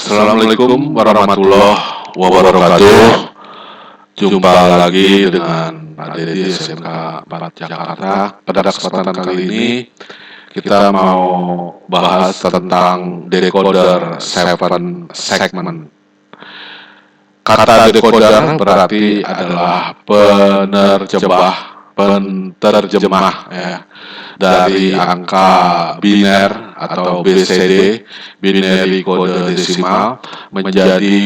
Assalamualaikum warahmatullahi wabarakatuh. Jumpa lagi dengan Pak Dedi SMK 4 Jakarta. Pada kesempatan kali ini kita mau bahas tentang decoder 7 segment. Kata decoder berarti adalah penerjemah ya, dari angka biner atau BCD, binary kode desimal, menjadi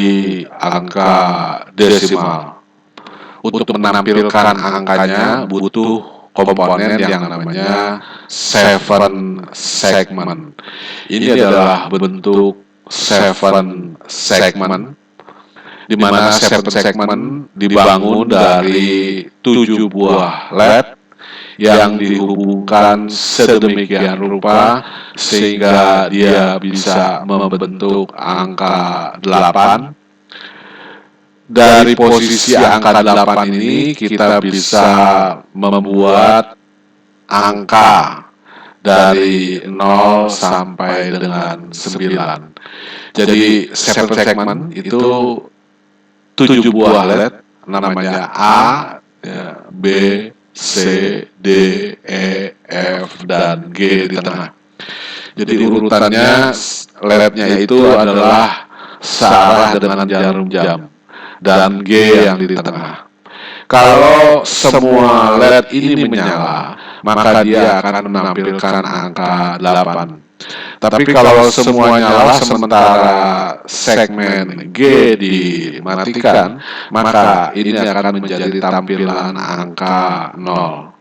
angka desimal. Untuk menampilkan angkanya butuh komponen yang namanya 7 segment. Ini adalah bentuk 7 segment, di mana 7 segment dibangun dari 7 buah LED yang dihubungkan sedemikian rupa sehingga dia bisa membentuk angka 8. Dari posisi angka 8 ini kita bisa membuat angka dari 0 sampai dengan 9. Jadi 7 segment itu 7 buah LED, namanya A, B, C, D, E, F, dan G di tengah. Jadi urutannya LED-nya itu adalah searah dengan jarum jam, dan G yang di tengah. Kalau semua LED ini menyala, maka dia akan menampilkan angka 8. Tapi kalau semua nyala sementara segmen G dimatikan, maka ini akan menjadi tampilan angka 0.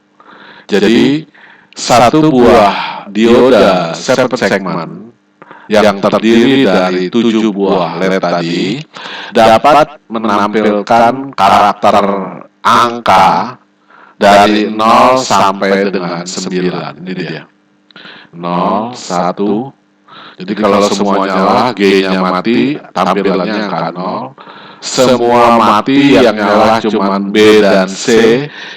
Jadi satu buah dioda 7 segmen yang terdiri dari 7 buah LED tadi dapat menampilkan karakter angka dari 0 sampai dengan 9. Ini dia. 0, 1. Jadi kalau semua nyala, G-nya mati, tampilannya angka 0. Semua mati, yang nyala cuma B dan C,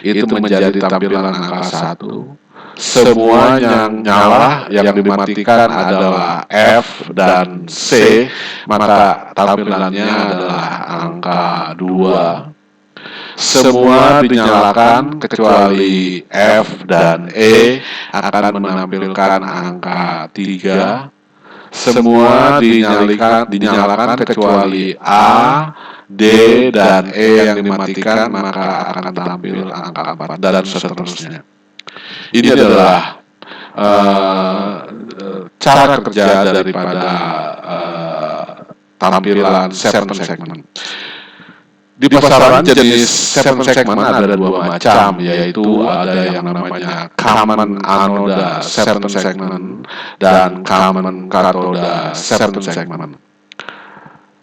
itu menjadi tampilan angka 1. Semua yang nyala, yang dimatikan adalah F dan C, maka tampilannya adalah angka 2. Semua dinyalakan kecuali F dan E akan menampilkan angka 3. Semua dinyalakan kecuali A, D, dan E yang dimatikan, maka akan tampil angka 4, dan seterusnya. Ini adalah cara kerja daripada tampilan 7 segment. Di pasaran jenis 7 segment ada 2 macam, yaitu ada yang namanya common anoda 7 segment dan common katoda 7 segment.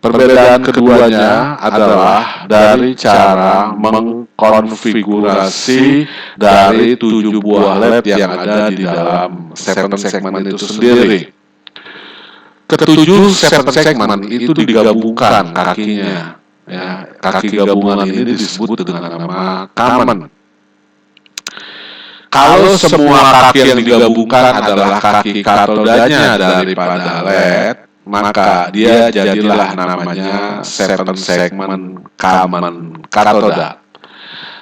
Perbedaan keduanya adalah dari cara mengkonfigurasi dari 7 buah LED yang ada di dalam 7 segment itu sendiri. Ketujuh 7 segment itu digabungkan kakinya. Ya, kaki gabungan ini disebut dengan nama common. Kalau semua kaki yang digabungkan adalah kaki katodanya daripada LED, maka dia jadilah namanya 7 segment common katoda.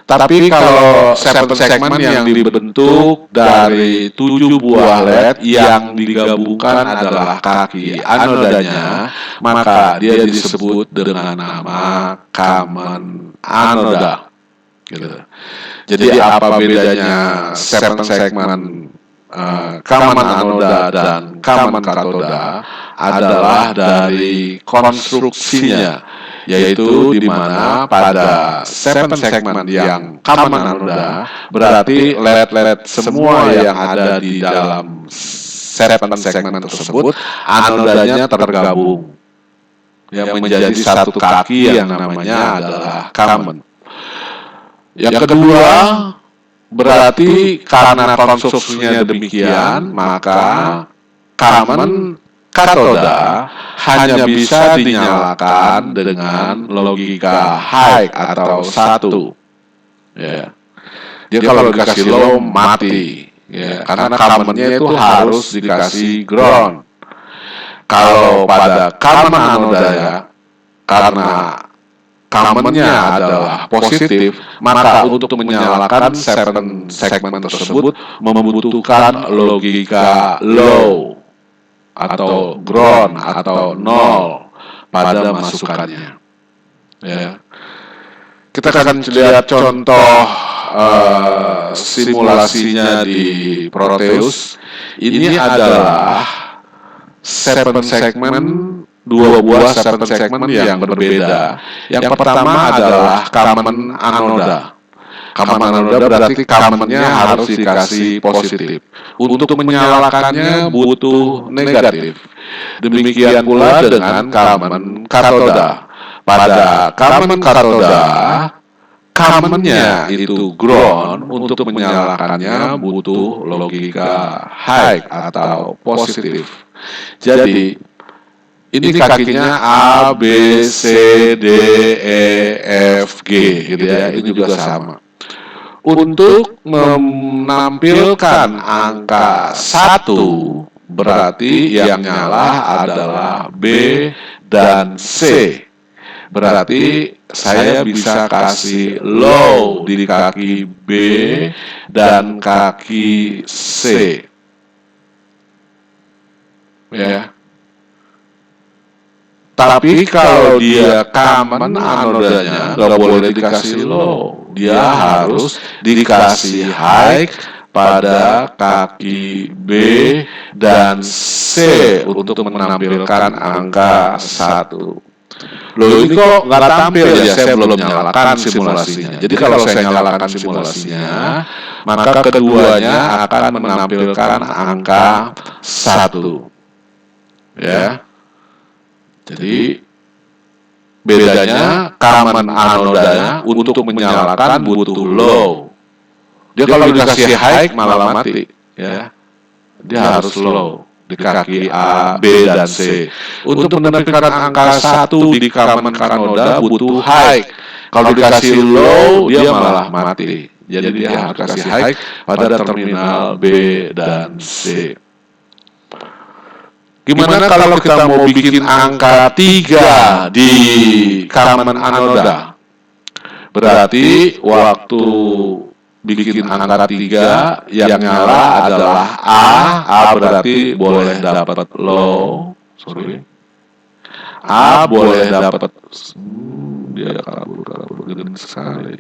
Tapi kalau 7 segment yang dibentuk dari 7 buah LED yang digabungkan adalah kaki anodanya, maka dia disebut dengan nama common anoda. Gitu. Jadi apa bedanya 7 segment common anoda dan common katoda adalah dari konstruksinya, yaitu di mana pada 7 segment yang common anoda berarti LED-LED semua yang ada di dalam 7 segment tersebut anodanya tergabung yang menjadi satu kaki yang namanya adalah common. Yang kedua, berarti karena konstruksinya demikian, maka common katoda hanya bisa dinyalakan dengan logika high atau 1. Ya. Dia kalau dikasih low mati, ya, karena commonnya itu harus dikasih ground. kalau pada common anodanya, karena commonnya adalah positif, maka untuk menyalakan 7 segmen tersebut membutuhkan logika low atau ground atau nol pada masukannya. Ya. Kita akan lihat contoh simulasinya di Proteus. Ini adalah 7 segmen, 2 buah 7 segmen yang berbeda. Yang pertama adalah common anoda. Common anoda berarti commonnya harus dikasih positif. Untuk menyalakannya butuh negatif. Demikian pula dengan common katoda. Pada common katoda, commonnya itu ground, untuk menyalakannya butuh logika high atau positif. Jadi ini kakinya A, B, C, D, E, F, G gitu ya. Ini juga sama. Untuk menampilkan angka 1, berarti yang nyala adalah B dan C. Berarti saya bisa kasih low di kaki B dan kaki C. Ya. Tapi kalau dia common anodanya nggak boleh dikasih low, dia harus dikasih high pada kaki B dan C untuk menampilkan angka 1. Loh ini kok nggak tampil ya, saya belum nyalakan simulasinya. Jadi kalau saya nyalakan simulasinya, maka keduanya akan menampilkan angka 1. Ya. Jadi bedanya common anodanya untuk menyalakan butuh low. Dia kalau dikasih high malah mati, ya. Dia harus low di kaki A, B dan C. Untuk menampilkan angka 1 di common anoda butuh high. Kalau dikasih low dia malah mati. Jadi dia harus kasih high pada terminal B dan C. Gimana kalau kita mau bikin angka 3 di common anoda? Berarti waktu bikin angka 3 yang nyala adalah A berarti boleh dapat low. A boleh dapat dia kabur gede sekali.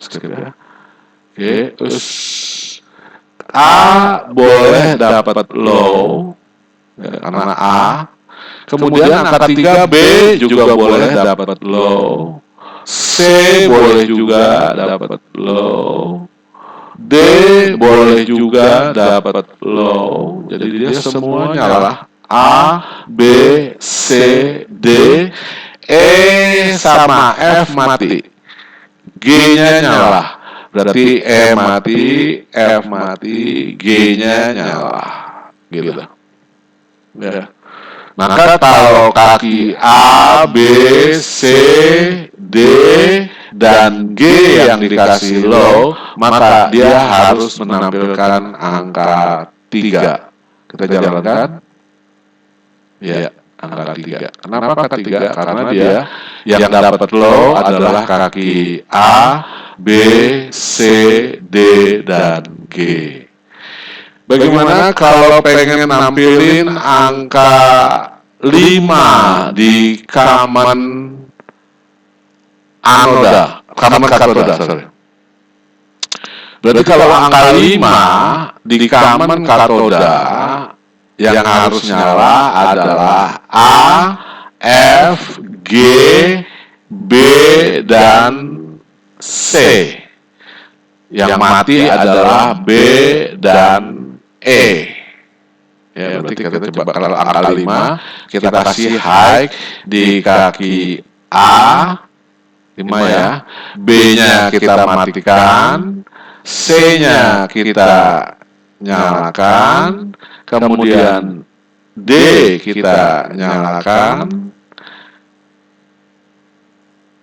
Skip ya. Oke, terus A boleh dapat low. Ya, karena A. Kemudian angka 3 B juga boleh dapat low. C boleh juga dapat low. D boleh juga dapat low. Jadi dia semua nyala. A, B, C, D, E sama F mati. G-nya nyala. Berarti E mati, F mati, G-nya nyala. Gitu. Ya. Maka kalau kaki A, B, C, D, dan G yang dikasih low, maka dia harus menampilkan angka 3. Kita jalankan. Ya, angka 3. Kenapa angka 3? Karena dia yang dapat low adalah kaki A, B, C, D, dan G. Bagaimana kalau pengen nampilin angka 5 di common anoda, common katoda, sorry. Berarti kalau angka 5 di common katoda yang harus nyala adalah A, F, G, B, dan C. Yang mati adalah B dan E. Ya, berarti kita coba kalau angka 5 kita kasih high di kaki A 5 ya. B-nya kita matikan, C-nya kita nyalakan, kemudian D kita nyalakan,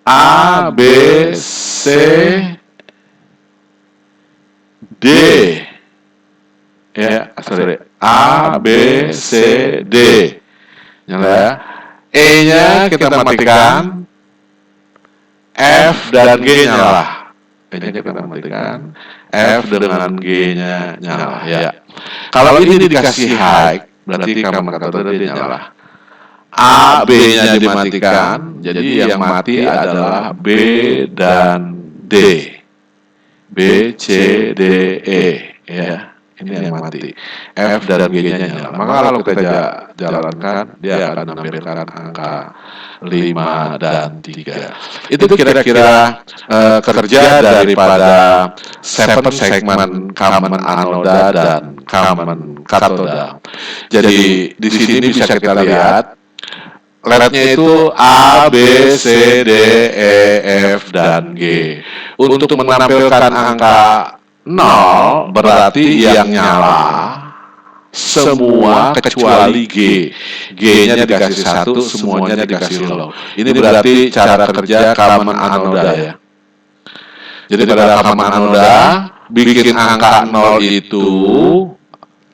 A, B, C, D. Ya, sorry. A, B, C, D. Nyala ya. E-nya kita matikan, F dan G nyala. E-nya kita matikan, F dengan G-nya nyala ya. Kalau ini dikasih high, berarti common cathode dia nyala. A, B-nya dimatikan, jadi yang mati adalah B dan D. B, C, D, E, ya. Ini yang mati. F dan G-nya nyala. Maka kalau kita jalankan, dia akan menampilkan angka 5 dan 3. Itu kira-kira kerja daripada 7 segmen common anoda dan common katoda. Jadi di sini bisa kita lihat letnya itu A, B, C, D, E, F, dan G. Untuk menampilkan angka 0 berarti yang nyala semua kecuali G. G-nya dikasih 1, semuanya dikasih low. Ini berarti cara kerja common anoda ya. Jadi pada common anoda bikin angka 0 itu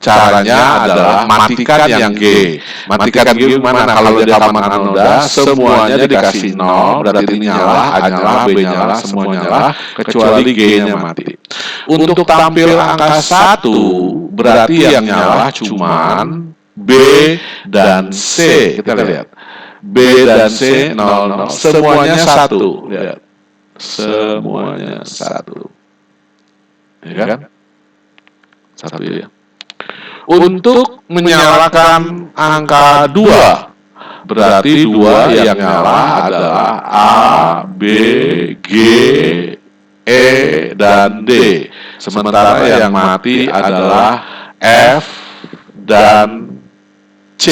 caranya adalah matikan yang G. Matikan G gimana? Kalau dia common anoda, semuanya dikasih 0, berarti ini nyala, A nyala, B nyala, semua nyala, kecuali G-nya mati. Untuk tampil angka 1, berarti yang nyala cuman B dan C. Kita lihat. B dan C 0, 0. Semuanya 1. Lihat. Semuanya 1. Ya kan? 1 ya. Untuk menyalakan angka 2, berarti 2 yang nyala adalah A, B, G, E, dan D. Sementara yang mati adalah F dan C.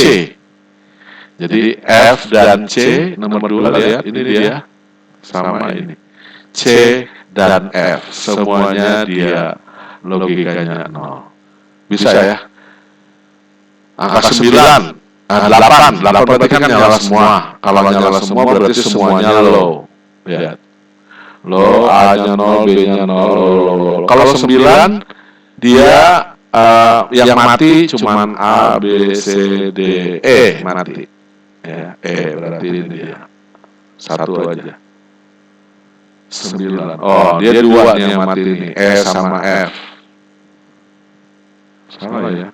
Jadi F dan C, nomor 2 lihat, ini dia, sama ini. C dan F, semuanya dia logikanya 0. Bisa ya? Angka 9, 8 berarti kan nyala semua. Kalau nyala semua berarti semuanya low. Lihat. Low, A-nya 0, B-nya 0, low. Kalau 9, dia yang mati cuman A, B, C, D, E mati. Ya, E berarti ini dia. 1 aja. 9. Oh, dia 2 nih yang mati nih. E sama F. Salah ya.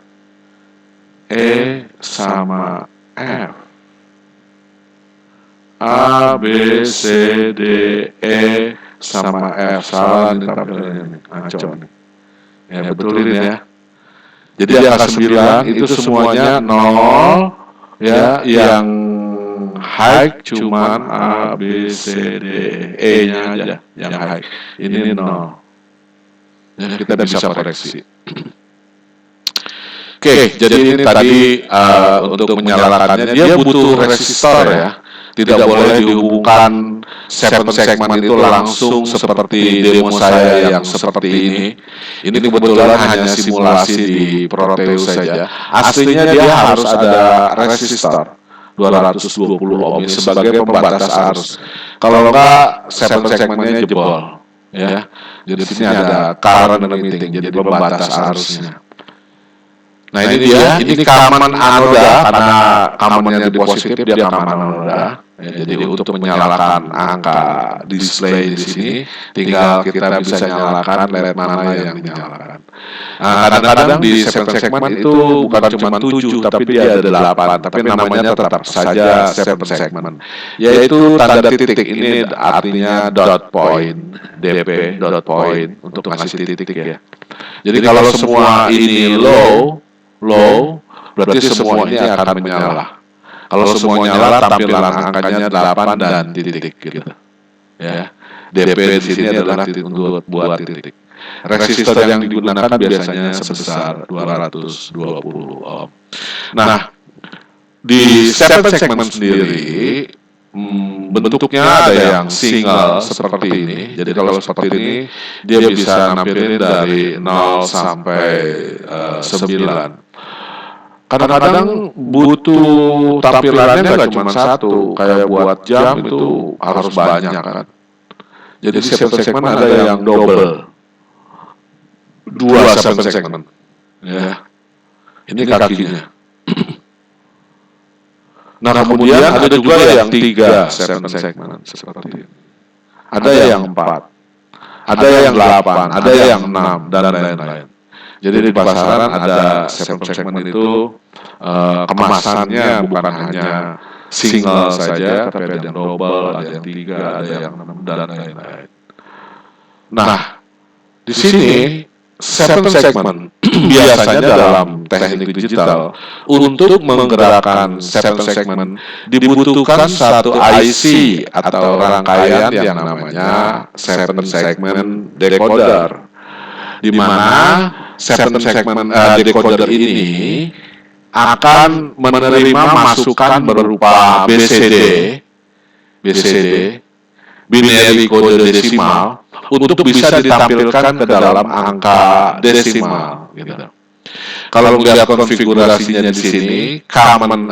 E sama F. A, B, C, D, E sama F. Salah nih tampilannya nih. Ngaco nih. Ya betulin ya. Jadi angka 9 itu semuanya 0 ya, yang high cuman A, B, C, D, E-nya aja yang high. Ini 0. Ya, kita bisa koreksi. Oke, jadi ini tadi untuk menyalakannya dia butuh resistor ya. Tidak boleh dihubungkan 7 segmen itu langsung seperti demo saya yang seperti ini. Ini kebetulan hanya simulasi di Proteus saja. Aslinya dia harus ada resistor 220 ohm sebagai pembatas arus. Kalau enggak 7 segmennya jebol ya. Jadi di sini ada current limiting, jadi pembatas arusnya. Nah ini dia, ini common anoda karena commonnya di positif dia common anoda. Ya, jadi untuk menyalakan angka display di sini, tinggal kita bisa nyalakan LED mana yang dinyalakan. Nah, kadang-kadang di 7 segmen itu bukan cuma 7, tapi dia ada 8, tapi namanya tetap saja 7 segmen. Yaitu tanda titik, ini artinya dot point, DP, dot point, untuk ngasih titik ya. Jadi kalau semua ini low, berarti semuanya akan menyala. Kalau semua nyala, tampilan angkanya 8 dan titik gitu. Ya. DP di sini adalah untuk buat titik. Resistor yang digunakan biasanya sebesar 220 ohm. Nah, di 7 segmen sendiri bentuknya ada yang single seperti ini. Jadi kalau seperti ini dia bisa nampilin dari 0 sampai 9. Kadang-kadang butuh tampilannya nggak cuma 1, kayak buat jam itu harus banyak kan. Jadi 7 segmen ada yang double, 2 7 segmen. Ya, ini kakinya. Nah, kemudian ada juga yang 3 seven segment seperti ini. Ada yang 4, ada yang 8, ada yang 6 dan lain-lain. Jadi di pasaran ada seven segment itu kemasannya bukan hanya single saja, tapi ada yang double, ada yang 3, ada yang 6 dan lain-lain. Nah, di sini seven segment biasanya dalam teknik digital untuk menggerakkan seven segment dibutuhkan satu IC atau rangkaian yang namanya seven segment decoder, di mana seven segment decoder ini akan menerima masukan berupa BCD, binary kode desimal, untuk bisa ditampilkan ke dalam angka desimal gitu. Kalau melihat konfigurasinya di sini, common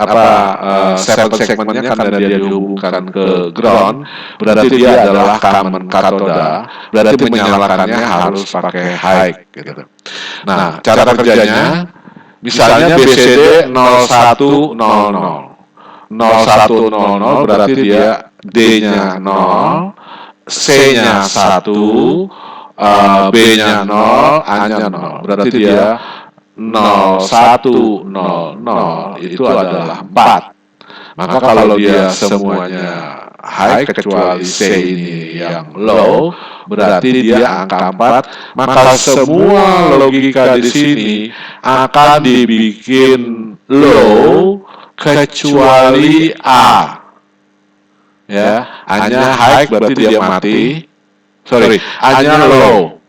seven segmentnya karena dia dihubungkan ke ground, berarti dia adalah common katoda, berarti menyalakannya harus pakai high gitu. Nah, cara kerjanya misalnya BCD 0100, 0100 berarti dia D-nya 0, C-nya 1, B-nya 0, A-nya 0. Berarti dia 0100 itu adalah 4. Maka kalau dia semuanya high kecuali C ini yang low, berarti dia angka 4. Maka semua logika di sini akan dibikin low kecuali A. Ya, A-nya high berarti dia mati. A-nya low.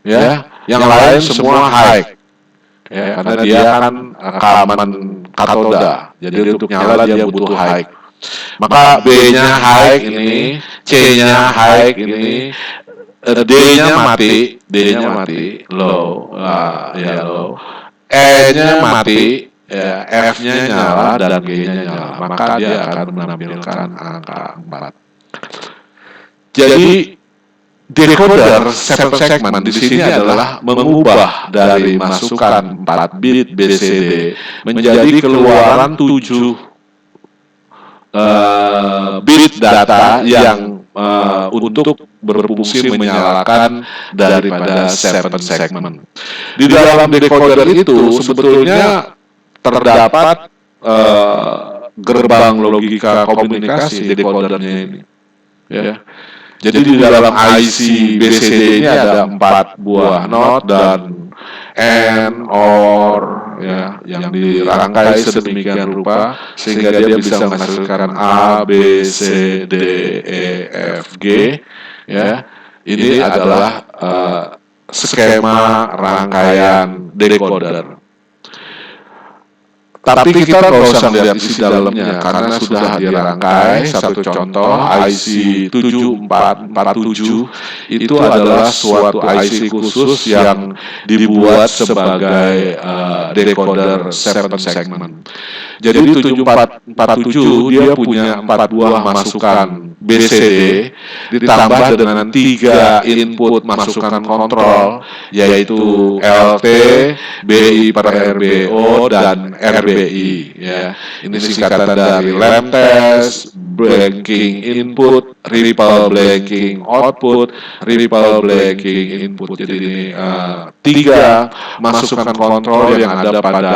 Ya, yang lain semua high. Ya, karena dia kan common katoda. Jadi untuk nyala dia butuh high. Maka B-nya high ini, C-nya high ini, D-nya mati, low, ya low. E-nya mati, ya, F-nya nyala dan G-nya nyala, maka dia akan menampilkan angka 4. Jadi decoder seven segment di sini adalah mengubah dari masukan 4 bit BCD menjadi keluaran 7 bit data yang untuk berfungsi menyalakan daripada seven segment. Di dalam decoder itu sebetulnya terdapat gerbang logika komunikasi decodernya ini. Ya. Jadi di dalam IC BCD ini ada 4 buah not dan and, or, ya, yang dirangkai sedemikian rupa sehingga dia bisa menghasilkan A, B, C, D, E, F, G. Ya, ini adalah skema rangkaian decoder. Tapi kita nggak usah lihat isi dalamnya karena sudah dirangkai. Satu contoh IC 7447 itu adalah suatu IC khusus yang dibuat sebagai decoder seven segment. Jadi 7447 dia punya 4 buah masukan BCD ditambah dengan 3 input masukan kontrol, yaitu LT, BI per RBO dan RBI. Ya, ini singkatan dari lamp test, blanking input, ripple blanking output, ripple blanking input. Jadi ini 3 masukan kontrol yang ada pada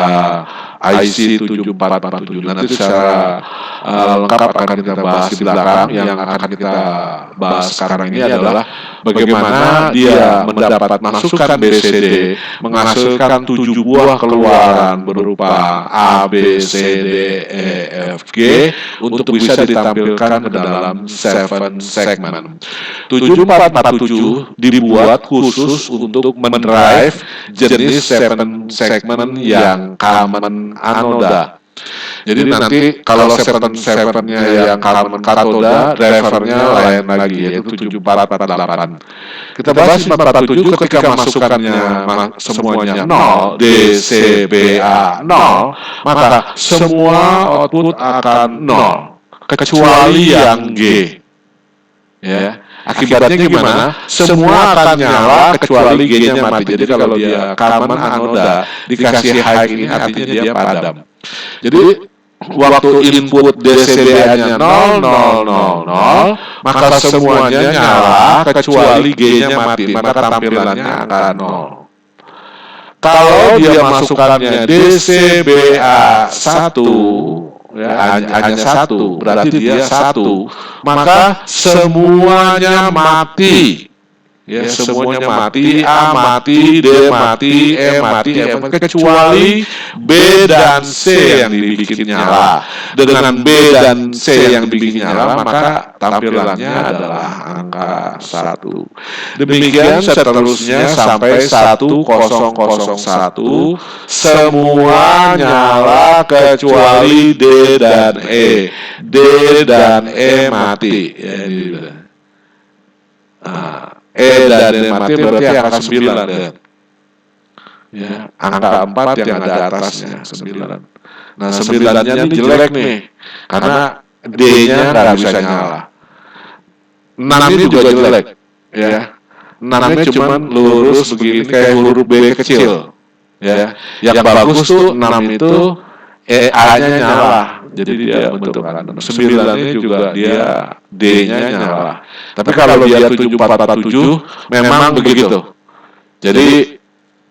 IC 7447. Nanti secara lengkap akan kita bahas di belakang. Yang akan kita bahas sekarang ini adalah bagaimana dia mendapat masukan BCD menghasilkan 7 buah keluaran berupa A, B, C, D, E, F, G untuk bisa ditampilkan ke dalam seven segment. 7447 dibuat khusus untuk mendrive jenis seven segment yang common anoda. Jadi nanti kalau seven-nya yang common katoda, drivernya lain lagi, yaitu 7448. Kita bahas 447 ketika masukannya semuanya 0, D, C, B, A 0, maka semua output akan 0, kecuali yang G. Ya. Akibatnya gimana? Semua akan nyala kecuali G-nya mati. Jadi kalau dia common anoda dikasih high ini artinya dia padam. Jadi waktu input DCBA-nya 0000, maka semuanya nyala kecuali G-nya mati, maka tampilannya angka 0. Kalau dia masukannya DCBA 1, ya, hanya 1, berarti dia 1, maka semuanya mati. Ya, semuanya mati, A mati, D mati, E mati, F mati, kecuali B dan C yang dibikin nyala. Dengan B dan C yang dibikin nyala, maka tampilannya adalah angka 1. Demikian seterusnya sampai 1001, semua nyala kecuali D dan E. D dan E mati. Ya, ini. E dan D mati berarti angka 9 deh. Ya, angka 4 yang ada atasnya 9. Nah, 9-nya ini jelek nih, karena D-nya nggak bisa nyala. 6-nya juga jelek, ya. 6-nya cuman lurus begini kayak huruf B kecil, ya. Yang bagus tuh 6 itu A-nya nyala. Jadi dia bentuk kan. 9-nya juga dia D-nya nyala. Tapi kalau dia 7447 memang begitu. Jadi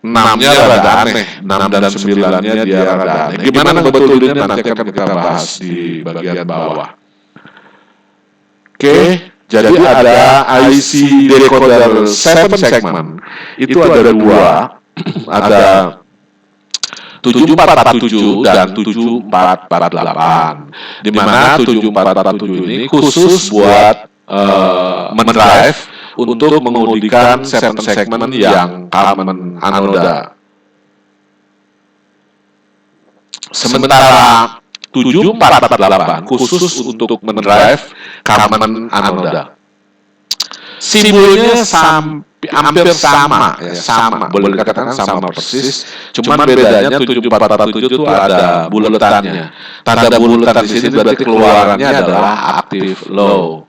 6-nya rada aneh, 6 dan 9-nya dia rada aneh. Gimana ngebetulinnya nanti akan kita bahas di bagian bawah. Oke, jadi ada IC decoder 7 segment. Itu ada dua, ada 7447 dan 7448. Di mana 7447 ini khusus buat mendrive untuk mengemudikan 7 segment yang common anoda. Sementara 7448 khusus untuk mendrive common anoda. Simbolnya hampir sama, ya, sama, boleh dikatakan sama persis. Cuman bedanya 7447 itu ada buletannya. Tanda buletan di sini berarti keluarannya adalah active low.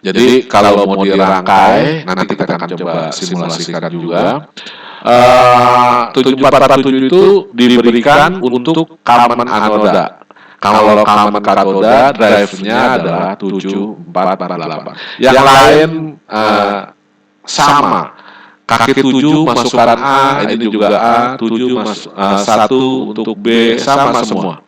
Jadi kalau mau dirangkai, nanti kita akan coba simulasikan juga. 7447 itu diberikan untuk common anoda. Kalau common katoda, drive-nya adalah 7448. Yang lain sama. Kaki 7 masukan A, ini juga A, 7 1 untuk B, sama semua.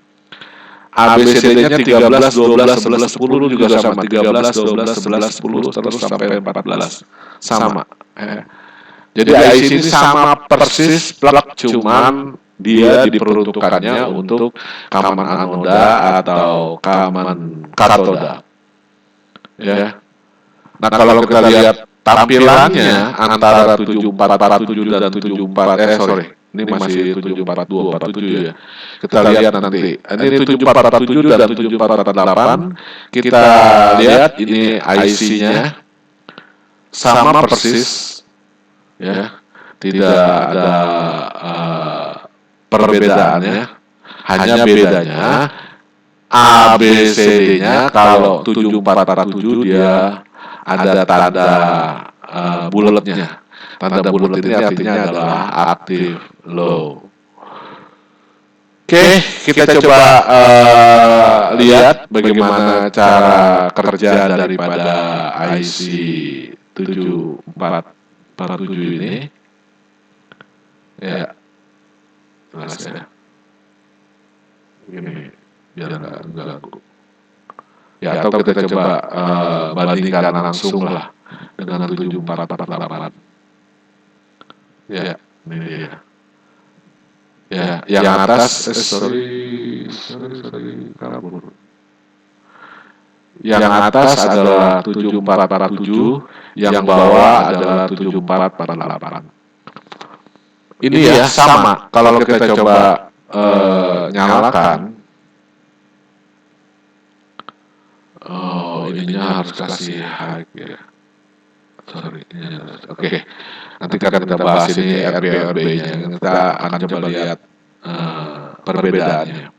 ABCD-nya 13, 12, 11, 10 juga sama. 13, 12, 11, 10, terus sampai 14. Sama. Jadi IC ini sama persis, plug, cuman dia diperuntukkannya untuk common anoda atau common katoda. Ya. Nah, kalau kita lihat tampilannya antara 7447 dan 74 ini masih 7442 47 ya. Kita lihat nanti. Ini 7447 dan 7448. Kita lihat ini IC-nya sama persis. Ya. Tidak ada perbedaannya, hanya bedanya ABCD-nya kalau 7447 dia ada tanda bulatnya. Tanda bulat ini artinya adalah active low. Oke, kita coba lihat bagaimana cara kerja daripada IC 7447 ini. Ya. Jelas ya. Begini, biar nggak ganggu. Ya, atau kita coba bandingkan langsung lah dengan 7448. Ya, ini dia. Ya, yang atas, sorry, kabur. Yang atas adalah 7447, yang bawah adalah 7448. Ini ya sama. Kalau kita coba nyalakan, ininya harus kasih high ya. Sorry. Oke. Nanti kita bahas ini RB-nya. Kita akan coba lihat perbedaannya.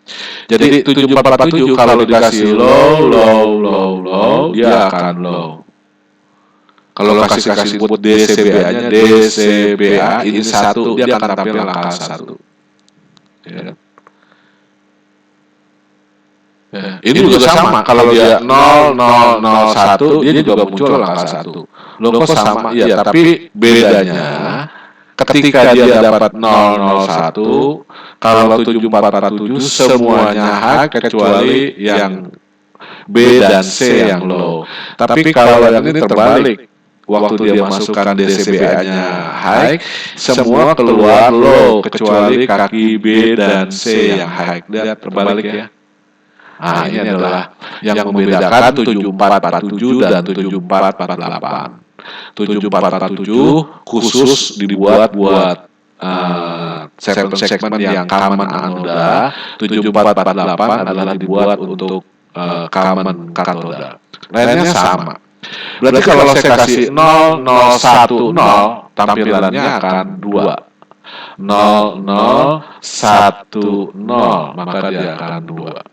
Jadi 7447 kalau dikasih low, dia akan low. Kalau kasih buat DCBA-nya, DCBA ini 1, dia akan tampil angka 1. Ya. Ya. Ini juga sama, kalau dia 0001 dia juga muncul angka 1. Loh kok sama? Iya, tapi bedanya ketika dia dapat 001, kalau 7447 semuanya high kecuali yang B dan C yang low. Tapi kalau yang ini terbalik, waktu dia masukkan DCBA-nya high, semua keluar low kecuali kaki B dan C yang high. Lihat terbalik ya. Nah, ini adalah yang membedakan 7447 dan 7448. 7447 khusus dibuat buat segmen yang common anoda, 7448 adalah dibuat untuk common katoda. Lainnya sama. Berarti kalau saya kasih 0010, tampilannya akan 2. 0010, maka dia akan 2.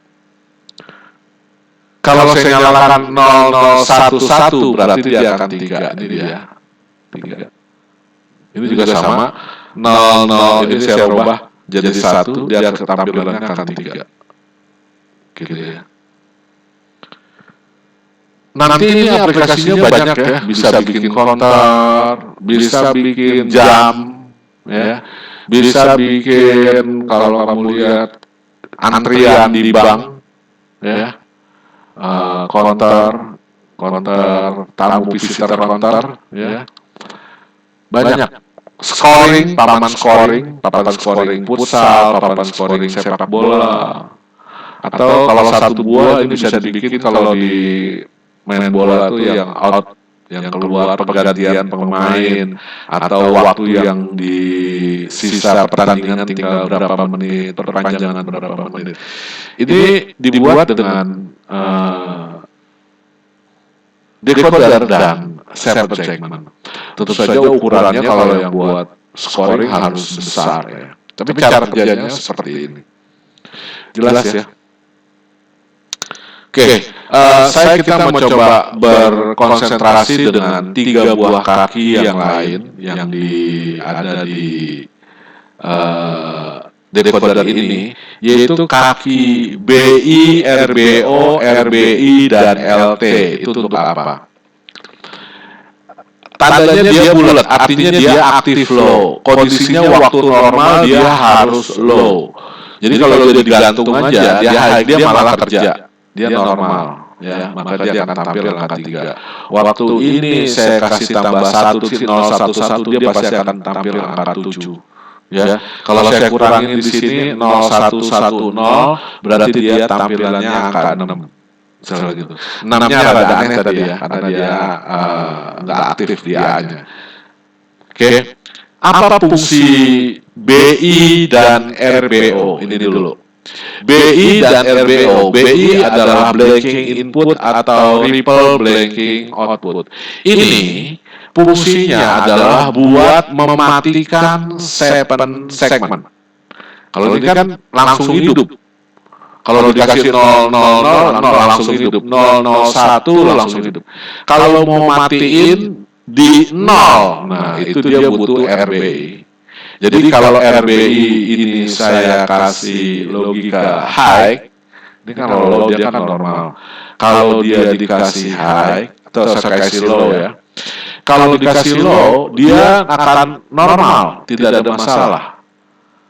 Kalau saya nyalakan 0011, berarti dia akan 3. Ini dia. 3. Ini juga sama. 00 ini saya rubah jadi 1, dia tampilannya akan 3. Gitu ya. Nanti ini aplikasinya banyak ya. Bisa bikin counter, bisa bikin jam, ya. Bisa bikin kalau kamu lihat antrian di bank, ya. Counter tamu visitor counter, ya. Banyak. Scoring, papan scoring futsal, papan scoring sepak bola. Atau kalau satu buah ini bisa dibikin kalau di main bola itu yang out, yang keluar pergantian pemain, atau waktu yang di sisa pertandingan tinggal berapa menit, perpanjangan berapa menit. Ini dibuat dengan decoder dan server segment. Tentu saja ukurannya kalau yang buat scoring harus besar ya. Tapi cara kerjanya seperti ini. Jelas ya? Oke, kita mau coba berkonsentrasi dengan 3 buah kaki yang lain yang ada di decoder ini, yaitu kaki BI, RBO, RBI, dan LT. Itu untuk apa? Tandanya dia bulat, artinya dia aktif low. Kondisinya waktu normal dia harus low. Jadi kalau dia digantung aja, dia malah kerja. Dia normal, ya, maka dia akan tampil angka 3. Waktu ini saya kasih tambah 1, 011, dia pasti akan tampil angka 7. Ya, kalau saya kurangin di sini 0110, berarti dia tampilannya angka 6. Misalnya gitu. 6-nya rada aneh tadi ya, karena dia nggak aktif di A-nya. Oke, apa fungsi BI dan RBO? Ini dulu. BI dan RBO. BI adalah blanking input atau ripple blanking output. Ini fungsinya adalah buat mematikan segmen. Kalau ini kan langsung hidup. Kalau dikasih 000 langsung hidup, 001 langsung hidup. Kalau mau matiin di 0, nah itu dia butuh RBI. Jadi kalau RBI ini saya kasih logika high, ini kan low dia kan normal. Kalau dia dikasih high atau saya kasih low ya. Kalau dikasih low dia akan normal, tidak ada masalah.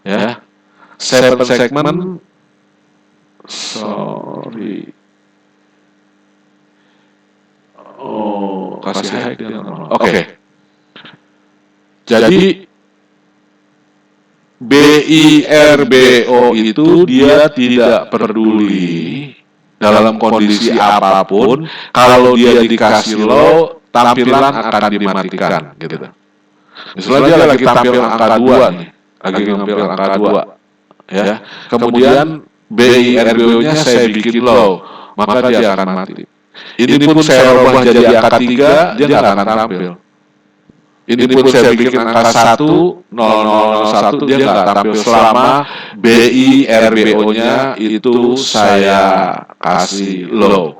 Ya. Segmen kasih high dia normal. Oke. Jadi BIRBO itu dia tidak peduli dalam kondisi apapun, kalau dia dikasih low, tampilan akan dimatikan gitu. Misalnya dia lagi tampil angka 2 nih, lagi tampil angka 2 ya. Kemudian BIRBO-nya saya bikin low, maka dia akan mati. Ini pun saya ubah jadi angka 3, dia nggak akan tampil. Ini pun saya bikin angka 1, 001, dia nggak tampil selama BIRBO-nya itu saya kasih low.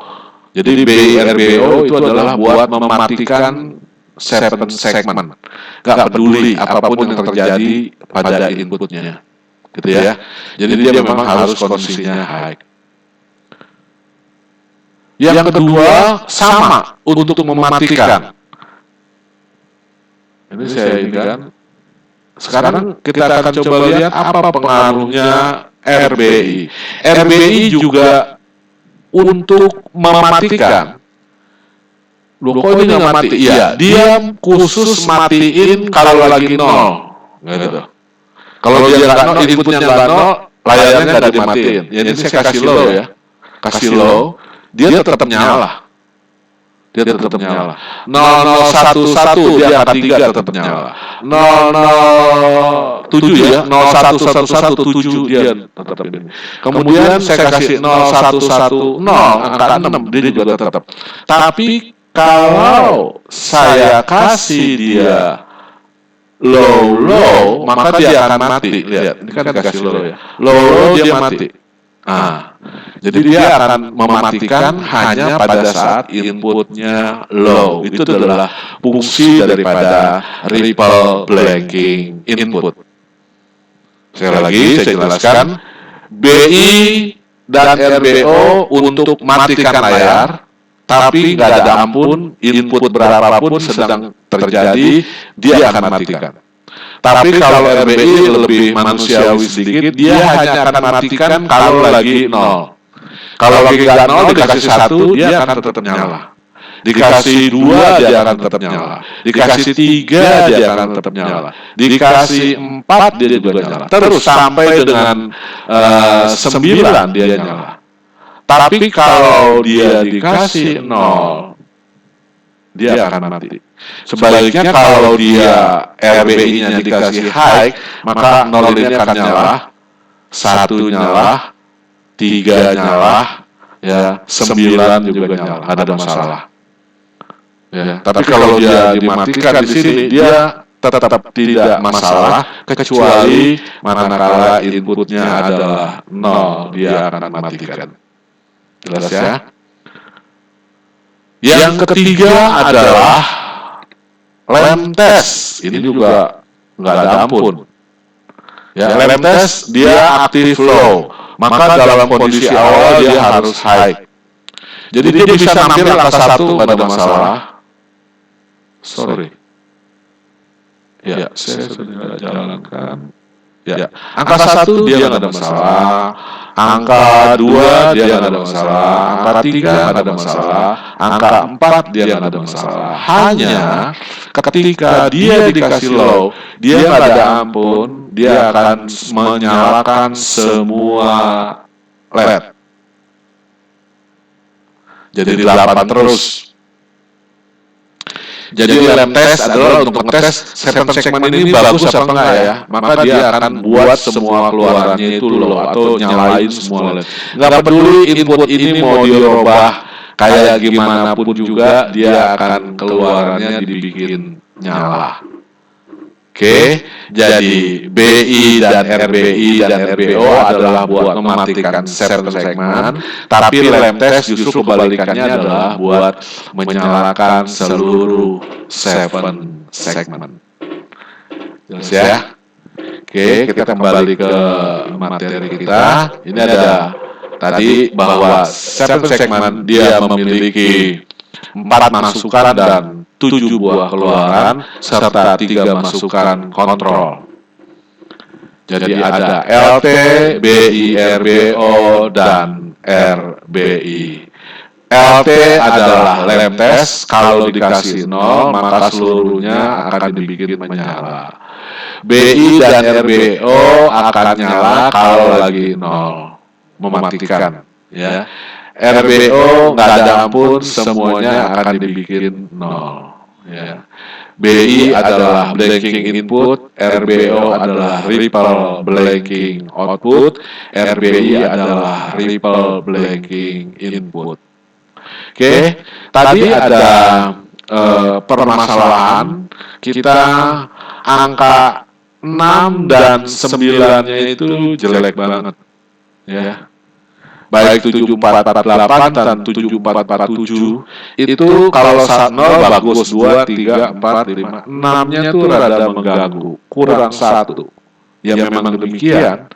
Jadi BIRBO itu adalah buat mematikan segmen. Nggak peduli apapun yang terjadi pada inputnya. Gitu ya. Jadi dia memang harus kondisinya high. Yang kedua, sama untuk mematikan. Ini saya ini kan. Sekarang kita akan coba lihat apa pengaruhnya RBI. RBI juga untuk mematikan. Loh, kok ini nggak mati? Iya, dia khusus matiin kalau lagi nol. Gitu. Kalau dia nggak nol, inputnya nggak nol, layarnya nggak dimatiin. Jadi saya kasih low ya. Kasih low, dia tetap nyala. Dia tetap nyala. 0011 dia angka 3 tetap nyala. 007 ya, 01117 dia tetap ini. Kemudian saya kasih 0110 angka 6 dia juga tetap. Tapi kalau saya kasih dia low, maka dia akan mati. Lihat, ini kan dikasih low ya. Low dia mati. Jadi dia akan mematikan hanya pada saat inputnya low. Itu adalah fungsi daripada ripple blanking input. Sekali lagi saya jelaskan, BI dan RBO untuk matikan layar, tapi nggak ada ampun, input berapapun sedang terjadi, dia akan matikan. Tapi kalau RBI lebih manusiawi sedikit, dia hanya akan matikan kalau lagi nol. Kalau lagi nggak nol, dikasih 1, dia akan tetap nyala. Dikasih 2, dia akan tetap nyala. Dikasih 3, dia akan tetap nyala. Dikasih 4, dia juga nyala. Terus sampai dengan 9, dia nyala. Tapi kalau dia dikasih 0, dia akan mati. Sebaliknya kalau dia RBI-nya dikasih high, maka 0 ini akan nyala, 1 nyala, 3 nyala, ya 9 juga nyala, ada masalah. Ya, tapi kalau dia dimatikan di sini, dia tetap tidak masalah, kecuali manakala inputnya adalah 0, dia akan matikan. Jelas ya? Yang ketiga adalah lem test. Ini juga nggak ada ampun. Ya, lem test dia aktif low, maka dalam kondisi awal dia harus high. Jadi dia bisa nampil angka 1 nggak ada masalah. Sorry. Ya, saya sudah jalankan. Ya, angka 1 dia nggak ada masalah. Angka 2 dia nggak ada masalah. Angka 3 nggak ada masalah. Angka 4 dia nggak ada masalah. Hanya ketika dia dikasih low, dia nggak ada ampun, dia akan menyalakan semua LED. Jadi 8 terus. Jadi lem test adalah untuk ngetes segmen ini bagus apa enggak ya. Maka dia akan buat semua keluarannya itu low atau nyalain semua LED. Nggak peduli input ini mau dirubah kayak gimana pun juga, dia akan keluarannya dibikin nyala. Oke, jadi BI dan RBI dan RBO adalah buat mematikan 7 segmen, tapi lem test justru kebalikannya adalah buat menyalakan seluruh 7 segmen. Jelas ya? Oke, kita kembali ke materi kita. Ini ada tadi bahwa 7 segmen dia memiliki 4 masukan dan 7 buah keluaran serta 3 masukan kontrol. Jadi ada LT, BI, RBO, dan RBI. LT adalah lem test, kalau dikasih 0 maka seluruhnya akan dibikin menyala. BI dan RBO akan nyala kalau lagi 0, mematikan. Ya. RBO nggak ada ampun, semuanya akan dibikin 0. Ya. BI adalah blanking input, RBO adalah ripple blanking output, RBI adalah ripple blanking input. Oke, tadi ada permasalahan kita angka 6 dan 9-nya itu jelek banget. Ya. Baik 7448 dan 7447 itu kalau 1 0 bagus, 2, 3, 4, 5, 6-nya itu rada mengganggu, kurang 1. Ya memang demikian.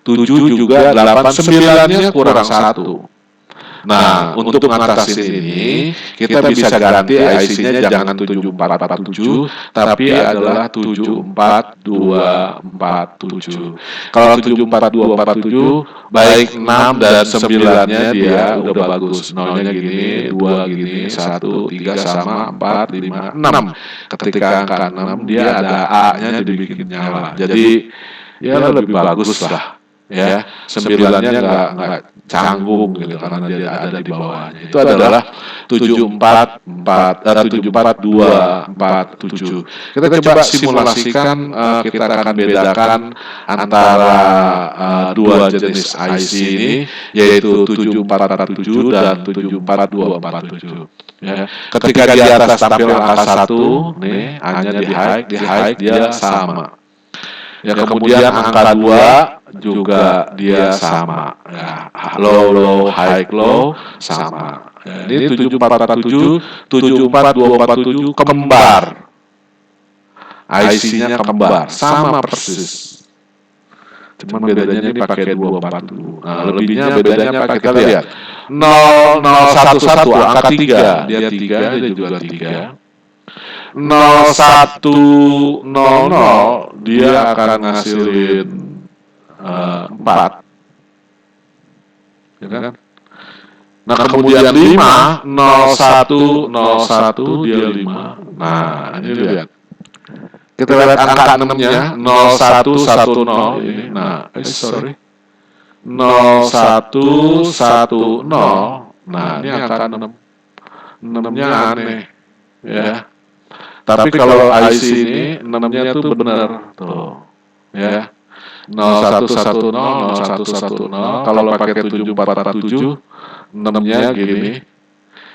7 juga 8, 9-nya kurang 1. Nah, untuk mengatasi ini, kita bisa ganti IC-nya jangan 7447, tapi adalah 74247. Kalau 74247, baik 6 dan 9-nya dia udah bagus. Nolnya gini, 2 gini, 1, 3 sama, 4, 5, 6. Ketika angka 6, dia ada A-nya dibikin nyala. Jadi, ya lebih bagus lah. Ya, 9-nya nggak canggung gitu karena dia ada di bawahnya. Itu adalah 74247. Kita coba simulasikan, kita akan bedakan antara dua jenis IC ini, yaitu 7447 dan 74247. Ya, ketika di atas tampil angka 1, nih hanya di high dia sama. Ya, kemudian angka 2 juga dia sama. Ya, low, high, low sama. Ya, ini 7447, 74247 kembar. IC-nya kembar, sama persis. Cuman bedanya ini pakai 240. Nah, lebihnya bedanya pakai, kita lihat. 0011 angka 3, dia 3, dia juga 3. 0100 dia akan ngasilin 4, ya kan? Nah, kemudian 5, 0101 dia 5. Nah, ini lihat. Kita lihat angka 6-nya, 0110 ini. Nah, 0110. Nah, ini angka 6. 6-nya aneh, ya. Tapi kalau IC ini 6-nya tuh benar tuh, ya. 0110, 0110. Kalau pakai 7447, 6-nya gini.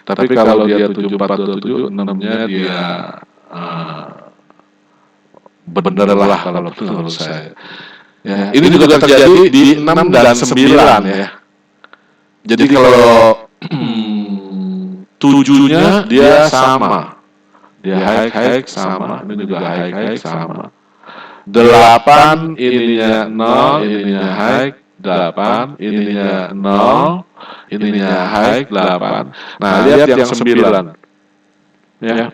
Tapi kalau dia 7427, 6-nya dia benar lah kalau menurut saya. Ya, ini juga terjadi di 6 dan 9 ya. Jadi kalau 7-nya dia sama. Dia high sama, ini juga high sama. 8 ininya 0, ininya high, 8, ininya 0, ininya high, 8. Nah, lihat yang 9. Ya.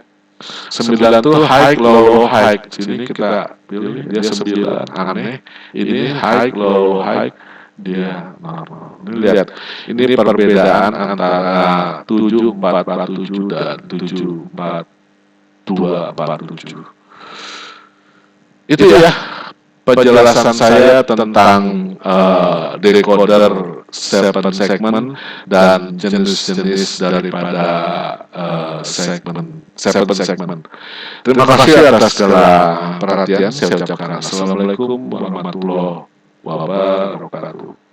9 tuh high, low, high. Sini kita pilih dia 9, aneh. Ini high, low, high, dia normal. Ini lihat, ini perbedaan antara 7447 dan 74247. Itu ya penjelasan saya tentang decoder 7 segment dan jenis-jenis daripada segmen 7 segment. Terima kasih atas segala perhatian. Saya ucapkan assalamualaikum warahmatullahi wabarakatuh.